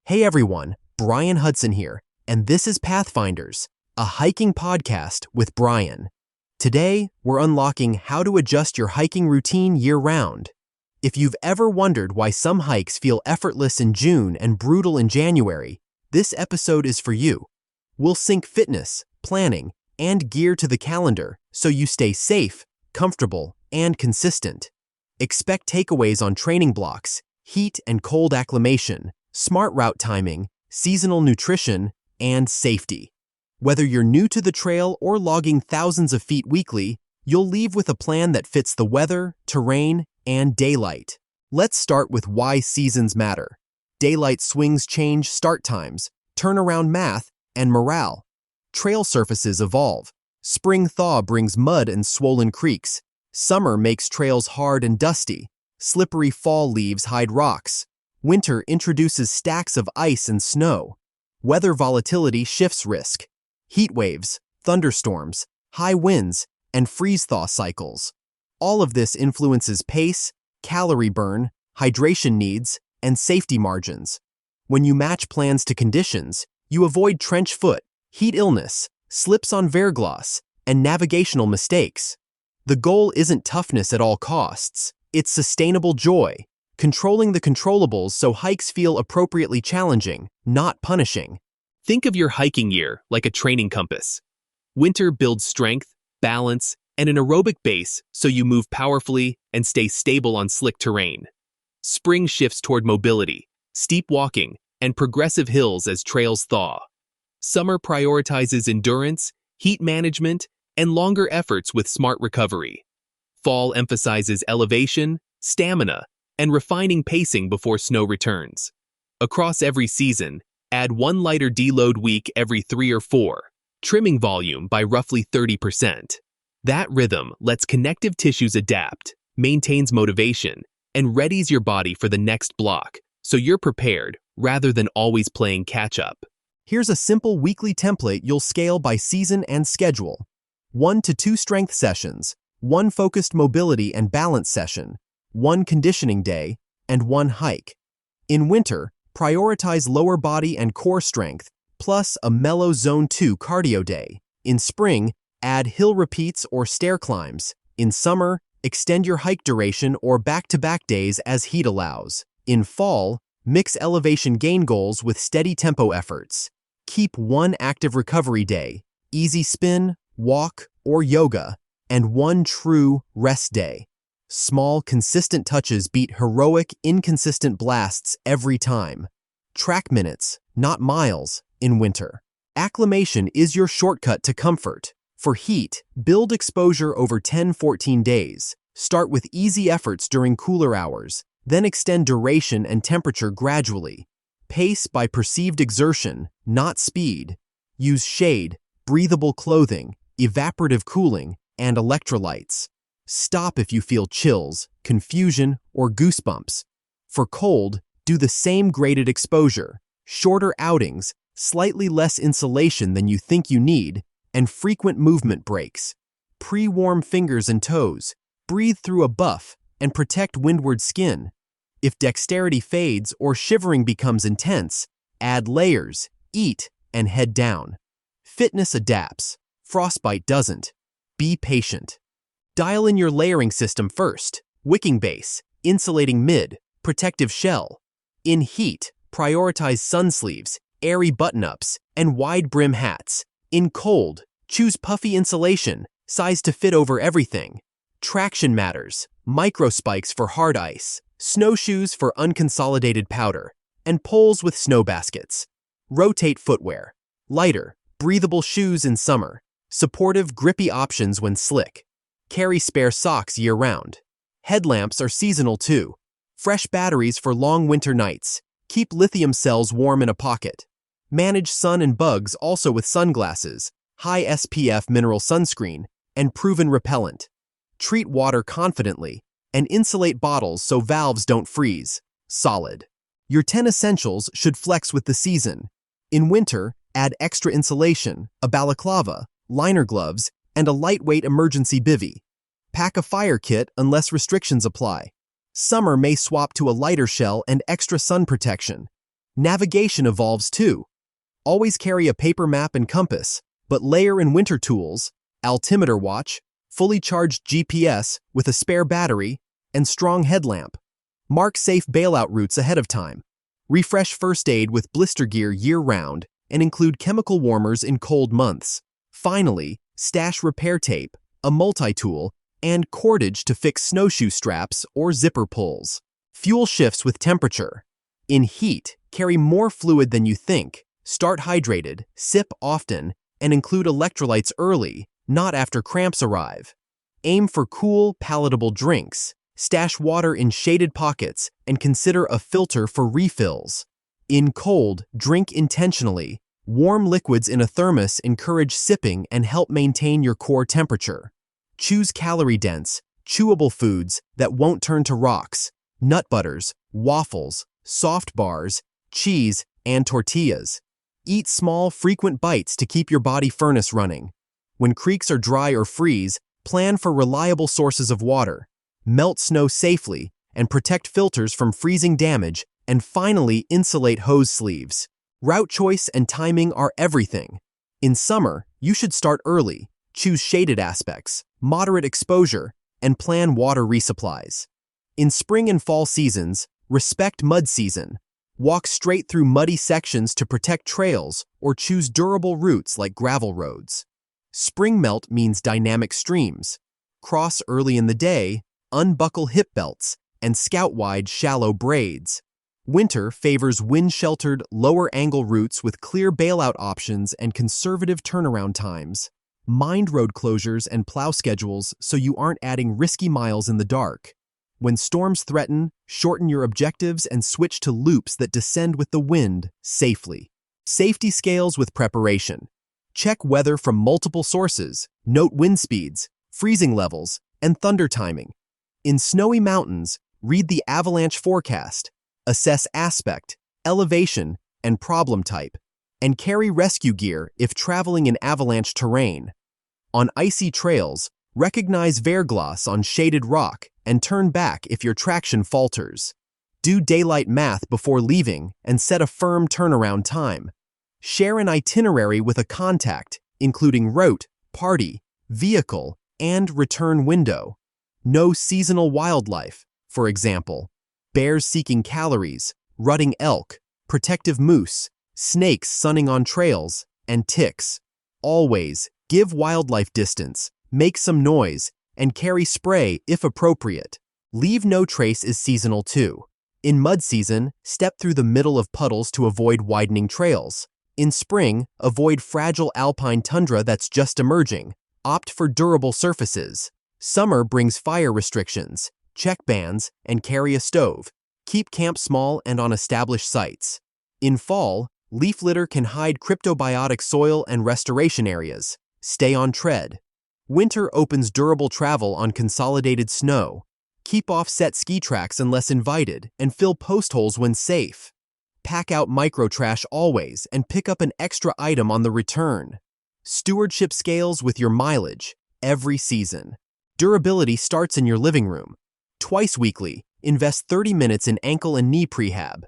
Hey everyone, Brian Hudson here, and this is Pathfinders, a hiking podcast with Brian. Today, we're unlocking how to adjust your hiking routine year-round. If you've ever wondered why some hikes feel effortless in June and brutal in January, this episode is for you. We'll sync fitness, planning, and gear to the calendar so you stay safe, comfortable, and consistent. Expect takeaways on training blocks, heat and cold acclimation, smart route timing, seasonal nutrition, and safety. Whether you're new to the trail or logging thousands of feet weekly, you'll leave with a plan that fits the weather, terrain, and daylight. Let's start with why seasons matter. Daylight swings change start times, turnaround math, and morale. Trail surfaces evolve. Spring thaw brings mud and swollen creeks. Summer makes trails hard and dusty. Slippery fall leaves hide rocks. Winter introduces stacks of ice and snow. Weather volatility shifts risk. Heat waves, thunderstorms, high winds, and freeze-thaw cycles. All of this influences pace, calorie burn, hydration needs, and safety margins. When you match plans to conditions, you avoid trench foot, heat illness, slips on verglas, and navigational mistakes. The goal isn't toughness at all costs, it's sustainable joy. Controlling the controllables so hikes feel appropriately challenging, not punishing. Think of your hiking year like a training compass. Winter builds strength, balance, and an aerobic base so you move powerfully and stay stable on slick terrain. Spring shifts toward mobility, steep walking, and progressive hills as trails thaw. Summer prioritizes endurance, heat management, and longer efforts with smart recovery. Fall emphasizes elevation, stamina, and refining pacing before snow returns. Across every season, add one lighter deload week every 3 or 4, trimming volume by roughly 30%. That rhythm lets connective tissues adapt, maintains motivation, and readies your body for the next block, so you're prepared rather than always playing catch-up. Here's a simple weekly template you'll scale by season and schedule. 1 to 2 strength sessions, 1 focused mobility and balance session, 1 conditioning day, and 1 hike. In winter, prioritize lower body and core strength, plus a mellow Zone 2 cardio day. In spring, add hill repeats or stair climbs. In summer, extend your hike duration or back-to-back days as heat allows. In fall, mix elevation gain goals with steady tempo efforts. Keep 1 active recovery day, easy spin, walk, or yoga, and 1 true rest day. Small, consistent touches beat heroic, inconsistent blasts every time. Track minutes, not miles, in winter. Acclimation is your shortcut to comfort. For heat, build exposure over 10-14 days. Start with easy efforts during cooler hours, then extend duration and temperature gradually. Pace by perceived exertion, not speed. Use shade, breathable clothing, evaporative cooling, and electrolytes. Stop if you feel chills, confusion, or goosebumps. For cold, do the same graded exposure, shorter outings, slightly less insulation than you think you need, and frequent movement breaks. Pre-warm fingers and toes, breathe through a buff, and protect windward skin. If dexterity fades or shivering becomes intense, add layers, eat, and head down. Fitness adapts, frostbite doesn't. Be patient. Dial in your layering system first: wicking base, insulating mid, protective shell. In heat, prioritize sun sleeves, airy button-ups, and wide brim hats. In cold, choose puffy insulation, size to fit over everything. Traction matters: micro spikes for hard ice, snowshoes for unconsolidated powder, and poles with snow baskets. Rotate footwear: lighter, breathable shoes in summer, supportive, grippy options when slick. Carry spare socks year-round. Headlamps are seasonal too. Fresh batteries for long winter nights. Keep lithium cells warm in a pocket. Manage sun and bugs also with sunglasses, high SPF mineral sunscreen, and proven repellent. Treat water confidently, and insulate bottles so valves don't freeze. Solid. Your 10 essentials should flex with the season. In winter, add extra insulation, a balaclava, liner gloves, and a lightweight emergency bivvy. Pack a fire kit unless restrictions apply. Summer may swap to a lighter shell and extra sun protection. Navigation evolves too. Always carry a paper map and compass, but layer in winter tools, altimeter watch, fully charged GPS with a spare battery, and strong headlamp. Mark safe bailout routes ahead of time. Refresh first aid with blister gear year-round and include chemical warmers in cold months. Finally, stash repair tape, a multi-tool, and cordage to fix snowshoe straps or zipper pulls. Fuel shifts with temperature. In heat, carry more fluid than you think. Start hydrated, sip often, and include electrolytes early, not after cramps arrive. Aim for cool, palatable drinks. Stash water in shaded pockets and consider a filter for refills. In cold, drink intentionally. Warm liquids in a thermos encourage sipping and help maintain your core temperature. Choose calorie-dense, chewable foods that won't turn to rocks. Nut butters, waffles, soft bars, cheese, and tortillas. Eat small, frequent bites to keep your body furnace running. When creeks are dry or freeze, plan for reliable sources of water. Melt snow safely and protect filters from freezing damage, and finally insulate hose sleeves. Route choice and timing are everything. In summer, you should start early, choose shaded aspects, moderate exposure, and plan water resupplies. In spring and fall seasons, respect mud season. Walk straight through muddy sections to protect trails or choose durable routes like gravel roads. Spring melt means dynamic streams. Cross early in the day, unbuckle hip belts, and scout-wide shallow braids. Winter favors wind-sheltered, lower-angle routes with clear bailout options and conservative turnaround times. Mind road closures and plow schedules so you aren't adding risky miles in the dark. When storms threaten, shorten your objectives and switch to loops that descend with the wind safely. Safety scales with preparation. Check weather from multiple sources, note wind speeds, freezing levels, and thunder timing. In snowy mountains, read the avalanche forecast, assess aspect, elevation, and problem type, and carry rescue gear if traveling in avalanche terrain. On icy trails, recognize verglas on shaded rock and turn back if your traction falters. Do daylight math before leaving and set a firm turnaround time. Share an itinerary with a contact, including route, party, vehicle, and return window. Know seasonal wildlife, for example, bears seeking calories, rutting elk, protective moose, snakes sunning on trails, and ticks. Always give wildlife distance, make some noise, and carry spray if appropriate. Leave no trace is seasonal too. In mud season, step through the middle of puddles to avoid widening trails. In spring, avoid fragile alpine tundra that's just emerging. Opt for durable surfaces. Summer brings fire restrictions, check bans, and carry a stove. Keep camp small and on established sites. In fall, leaf litter can hide cryptobiotic soil and restoration areas. Stay on tread. Winter opens durable travel on consolidated snow. Keep off set ski tracks unless invited, and fill post holes when safe. Pack out micro-trash always and pick up an extra item on the return. Stewardship scales with your mileage every season. Durability starts in your living room. Twice weekly, invest 30 minutes in ankle and knee prehab.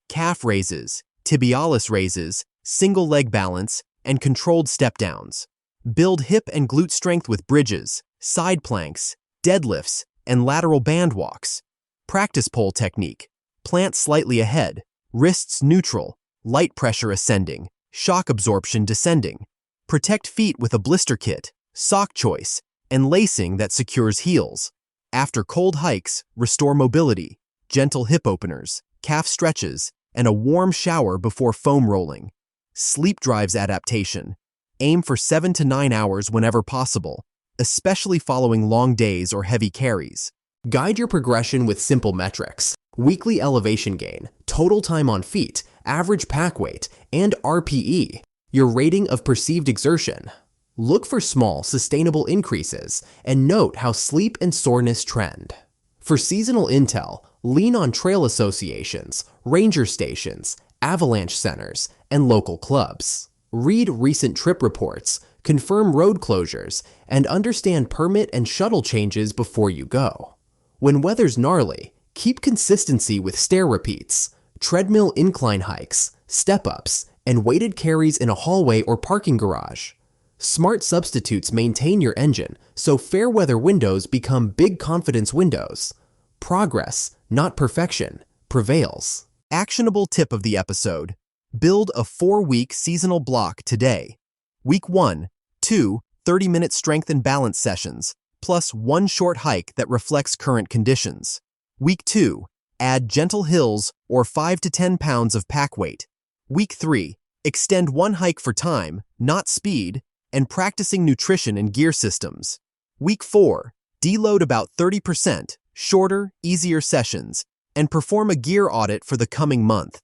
Calf raises, tibialis raises, single leg balance, and controlled step-downs. Build hip and glute strength with bridges, side planks, deadlifts, and lateral band walks. Practice pole technique. Plant slightly ahead, wrists neutral, light pressure ascending, shock absorption descending. Protect feet with a blister kit, sock choice, and lacing that secures heels. After cold hikes, restore mobility, gentle hip openers, calf stretches, and a warm shower before foam rolling. Sleep drives adaptation. Aim for 7 to 9 hours whenever possible, especially following long days or heavy carries. Guide your progression with simple metrics: weekly elevation gain, total time on feet, average pack weight, and RPE, your rating of perceived exertion. Look for small, sustainable increases and note how sleep and soreness trend. For seasonal intel, lean on trail associations, ranger stations, avalanche centers, and local clubs. Read recent trip reports, confirm road closures, and understand permit and shuttle changes before you go. When weather's gnarly, keep consistency with stair repeats. treadmill incline hikes, step-ups, and weighted carries in a hallway or parking garage. Smart substitutes maintain your engine, so fair weather windows become big confidence windows. Progress, not perfection, prevails. Actionable tip of the episode: build a 4-week seasonal block today. Week 1, 2 30-minute strength and balance sessions, plus 1 short hike that reflects current conditions. Week 2, add gentle hills or 5 to 10 pounds of pack weight. Week 3, extend 1 hike for time, not speed, and practicing nutrition and gear systems. Week 4, deload about 30%, shorter, easier sessions, and perform a gear audit for the coming month.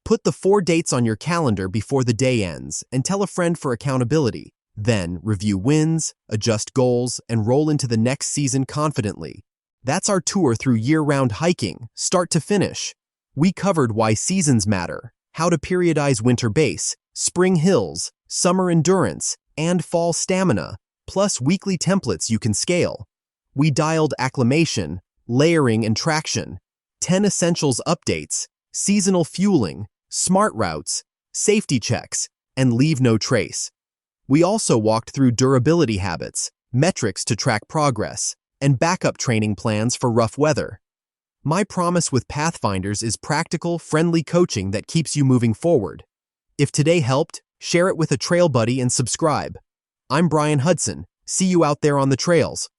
Put the 4 dates on your calendar before the day ends and tell a friend for accountability. Then review wins, adjust goals, and roll into the next season confidently. That's our tour through year-round hiking, start to finish. We covered why seasons matter, how to periodize winter base, spring hills, summer endurance, and fall stamina, plus weekly templates you can scale. We dialed acclimation, layering and traction, 10 essentials updates, seasonal fueling, smart routes, safety checks, and leave no trace. We also walked through durability habits, metrics to track progress, and backup training plans for rough weather. My promise with Pathfinders is practical, friendly coaching that keeps you moving forward. If today helped, share it with a trail buddy and subscribe. I'm Brian Hudson. See you out there on the trails.